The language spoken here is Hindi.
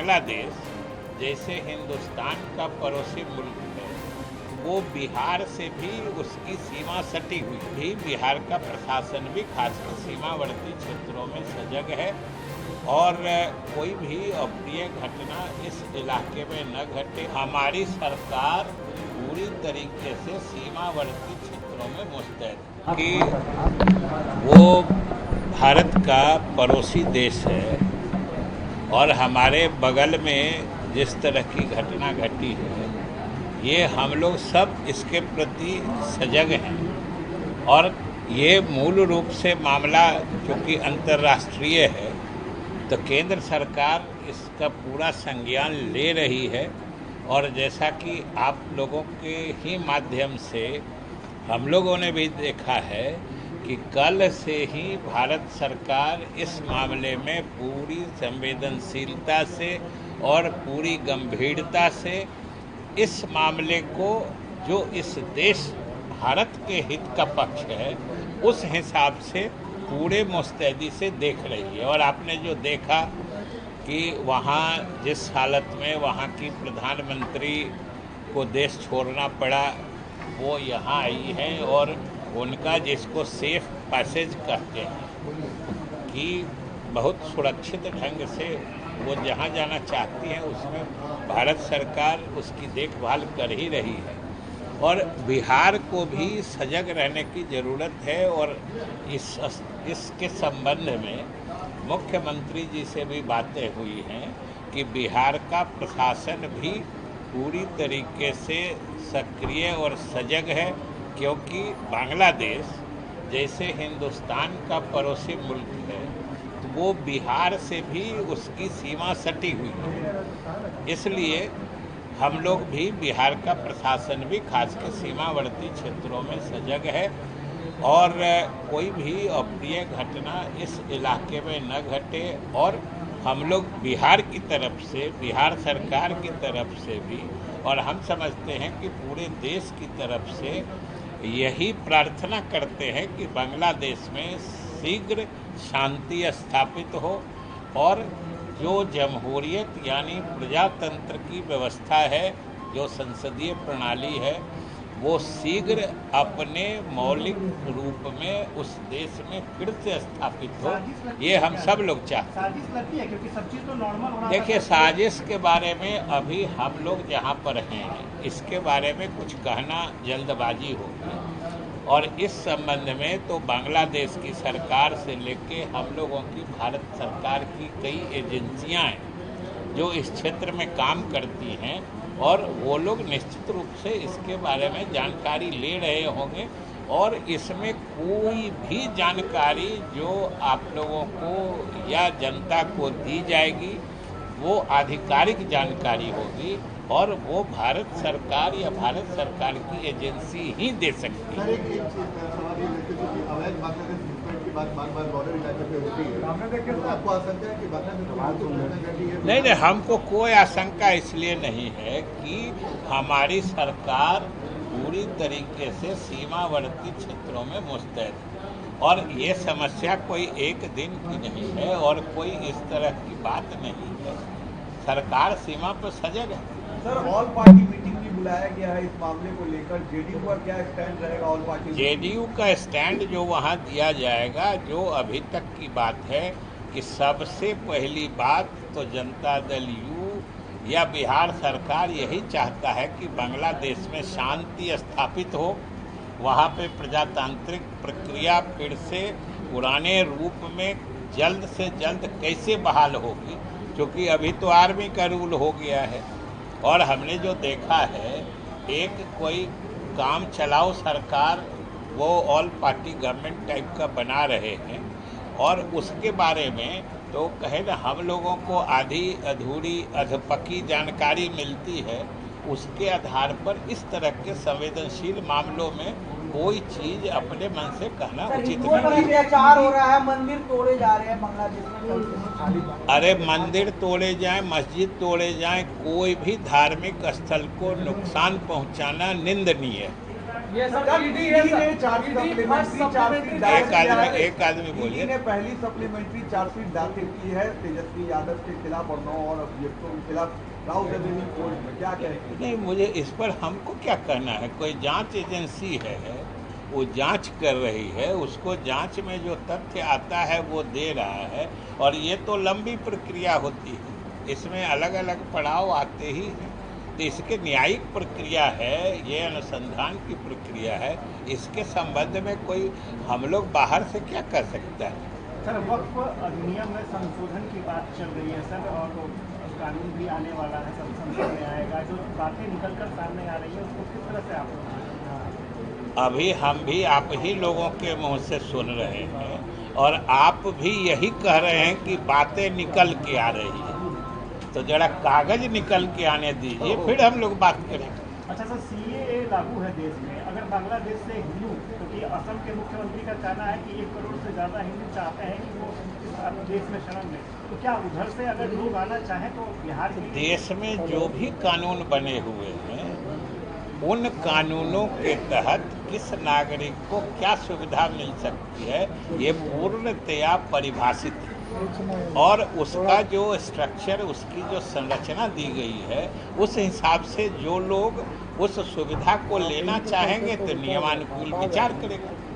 बांग्लादेश जैसे हिंदुस्तान का पड़ोसी मुल्क है, वो बिहार से भी उसकी सीमा सटी हुई भी बिहार का प्रशासन भी खासकर सीमावर्ती क्षेत्रों में सजग है और कोई भी अप्रिय घटना इस इलाके में न घटे। हमारी सरकार पूरी तरीके से सीमावर्ती क्षेत्रों में मुस्तैद कि वो भारत का पड़ोसी देश है और हमारे बगल में जिस तरह की घटना घटी है, ये हम लोग सब इसके प्रति सजग हैं और ये मूल रूप से मामला क्योंकि अंतर्राष्ट्रीय है तो केंद्र सरकार इसका पूरा संज्ञान ले रही है। और जैसा कि आप लोगों के ही माध्यम से हम लोगों ने भी देखा है कि कल से ही भारत सरकार इस मामले में पूरी संवेदनशीलता से और पूरी गंभीरता से इस मामले को जो इस देश भारत के हित का पक्ष है उस हिसाब से पूरे मुस्तैदी से देख रही है। और आपने जो देखा कि वहाँ जिस हालत में वहाँ की प्रधानमंत्री को देश छोड़ना पड़ा, वो यहाँ आई है और उनका जिसको सेफ पैसेज कहते हैं कि बहुत सुरक्षित ढंग से वो जहाँ जाना चाहती हैं उसमें भारत सरकार उसकी देखभाल कर ही रही है। और बिहार को भी सजग रहने की ज़रूरत है और इसके संबंध में मुख्यमंत्री जी से भी बातें हुई हैं कि बिहार का प्रशासन भी पूरी तरीके से सक्रिय और सजग है, क्योंकि बांग्लादेश जैसे हिंदुस्तान का पड़ोसी मुल्क है तो वो बिहार से भी उसकी सीमा सटी हुई है। इसलिए हम लोग भी बिहार का प्रशासन भी खासकर सीमावर्ती क्षेत्रों में सजग है और कोई भी अप्रिय घटना इस इलाके में न घटे। और हम लोग बिहार की तरफ से, बिहार सरकार की तरफ से भी, और हम समझते हैं कि पूरे देश की तरफ से यही प्रार्थना करते हैं कि बांग्लादेश में शीघ्र शांति स्थापित हो और जो जमहूरियत यानी प्रजातंत्र की व्यवस्था है, जो संसदीय प्रणाली है, वो शीघ्र अपने मौलिक रूप में उस देश में फिर से स्थापित हो, ये हम सब लोग चाहते हैं। साजिश लगती है क्योंकि सब चीज़ तो नॉर्मल होना। देखिए, साजिश के बारे में अभी हम लोग जहाँ पर हैं इसके बारे में कुछ कहना जल्दबाजी होगी और इस संबंध में तो बांग्लादेश की सरकार से लेके हम लोगों की भारत सरकार की कई एजेंसियां हैं जो इस क्षेत्र में काम करती हैं और वो लोग निश्चित रूप से इसके बारे में जानकारी ले रहे होंगे और इसमें कोई भी जानकारी जो आप लोगों को या जनता को दी जाएगी वो आधिकारिक जानकारी होगी और वो भारत सरकार या भारत सरकार की एजेंसी ही दे सकती है। नहीं, हमको कोई आशंका इसलिए नहीं है कि हमारी सरकार पूरी तरीके से सीमावर्ती क्षेत्रों में मुस्तैद है और ये समस्या कोई एक दिन की नहीं है और कोई इस तरह की बात नहीं है। सरकार सीमा पर सजग है। सर, ऑल पार्टी मीटिंग भी बुलाया गया है इस मामले को लेकर, जेडीयू का क्या स्टैंड रहेगा? ऑल पार्टी जेडीयू का स्टैंड जो वहाँ दिया जाएगा, जो अभी तक की बात है कि सबसे पहली बात तो जनता दल यू या बिहार सरकार यही चाहता है कि बांग्लादेश में शांति स्थापित हो, वहाँ पे प्रजातांत्रिक प्रक्रिया फिर से पुराने रूप में जल्द से जल्द कैसे बहाल होगी, क्योंकि अभी तो आर्मी का रूल हो गया है। और हमने जो देखा है एक कोई काम चलाओ सरकार वो ऑल पार्टी गवर्नमेंट टाइप का बना रहे हैं और उसके बारे में तो कहे ना हम लोगों को आधी अधूरी अधपकी जानकारी मिलती है, उसके आधार पर इस तरह के संवेदनशील मामलों में कोई चीज अपने मन से कहना उचित नहीं। अत्याचार हो रहा है, मंदिर तोड़े जा रहे हैं बांग्लादेश में। अरे मंदिर तोड़े जाएं, मस्जिद तोड़े जाएं, कोई भी धार्मिक स्थल को नुकसान पहुंचाना निंदनीय है ये सब सर, ईडी ईडी ने एक आदमी बोलिए। ने पहली सप्लीमेंट्री चार्जशीट दाखिल की है तेजस्वी यादव के खिलाफ और 9 और अभियुक्तों के खिलाफ राउत रेवेन्यू कोर्ट में, क्या कहेंगे? नहीं, मुझे इस पर हमको क्या कहना है। कोई जांच एजेंसी है, वो जांच कर रही है, उसको जांच में जो तथ्य आता है वो दे रहा है, और ये तो लंबी प्रक्रिया होती है, इसमें अलग अलग पड़ाव आते ही हैं। तो इसके न्यायिक प्रक्रिया है, ये अनुसंधान की प्रक्रिया है, इसके संबंध में कोई हम लोग बाहर से क्या कर सकता है। सर, वक्फ अधिनियम में संशोधन की बात चल रही है सर, और कानून भी आने वाला है, सब संसद में आएगा। जो बातें निकलकर सामने आ रही है उसको किस तरह से आप अभी हम भी आप ही लोगों के मुंह से सुन रहे हैं, और आप भी यही कह रहे हैं कि बातें निकल के आ रही है, तो जरा कागज निकल के आने दीजिए, फिर हम लोग बात करेंगे। अच्छा सर, सीएए लागू है देश में, अगर बांग्लादेश से हिंदू, क्योंकि असम के मुख्यमंत्री का कहना है कि 1 करोड़ से ज़्यादा हिंदू चाहते हैं कि वो इस देश में शरण लें, तो क्या उधर से अगर लोग आना चाहें तो बिहार के देश में जो भी कानून बने हुए हैं, उन कानूनों के तहत किस नागरिक को क्या सुविधा मिल सकती है, ये पूर्णतया परिभाषित है, और उसका जो स्ट्रक्चर, उसकी जो संरचना दी गई है, उस हिसाब से जो लोग उस सुविधा को लेना चाहेंगे तो नियमानुकूल विचार करेंगे।